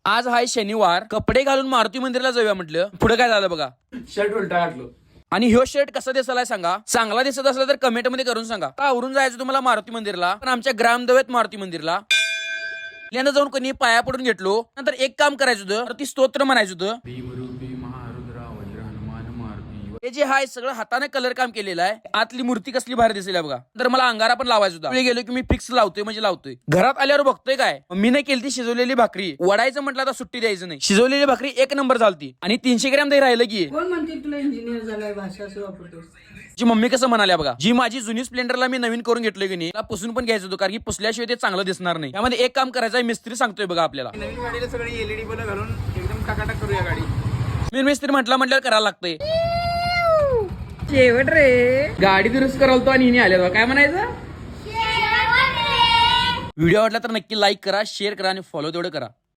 आज हाय शनिवार, कपडे घालून मारुती मंदिरला जाऊया म्हटलं. पुढे काय झालं बघा, शर्ट उलटा घातलो. आणि ह्यो शर्ट कसा दिसायला सांगा. चांगला दिसत असला तर कमेंट मध्ये करून सांगा. आवरून जायचं तुम्हाला मारुती मंदिरला, पण आमच्या ग्रामदेवत मारुती मंदिरला पहिल्यांदा जाऊन कोणी पाया पडून घेतलो. नंतर एक काम करायचं होतं, तर ती स्तोत्र म्हणायचं होतं. हे जे हाय सगळं हाताने कलर काम केलेलं आहे. आतली मूर्ती कसली भारी दिसेल बघा. तर मला अंगारा पण लावायचा होता. गेलो की मी फिक्स लावतोय म्हणजे लावतोय. घरात आल्यावर बघतोय काय, मी नाही केली ती शिजवलेली भाकरी. वडायचं म्हटलं तर सुट्टी द्यायचं नाही. शिजवलेली भाकरी एक नंबर झालती. आणि 300 ग्रॅम दही राहिलं की. कोण म्हणते तुला इंजिनियर झालाय भाषा वापरतोस. जी मम्मी कसं म्हणाल्या बघा, जी माझी जुनी स्प्लेंडरला मी नवीन करून घेतलोय की नाही, त्याला पुसून पण घ्यायचं होतं, कारण की पुसल्याशिवाय ते चांगलं दिसणार नाही. त्यामध्ये एक काम करायचं आहे, मिस्त्री सांगतोय बघा आपल्याला. नवीन गाडीला सगळी एलईडी बल्ब घालून एकदम टाकाटाक करूया गाडी. मी मिस्त्री म्हटल्यावर करायला लागतंय. शेवट रे. गाडी दुरुस्त करायला तो आणि हिने आल्या काय म्हणायचं. व्हिडिओ आवडला तर नक्की लाईक करा, शेअर करा आणि फॉलो तेवढं करा.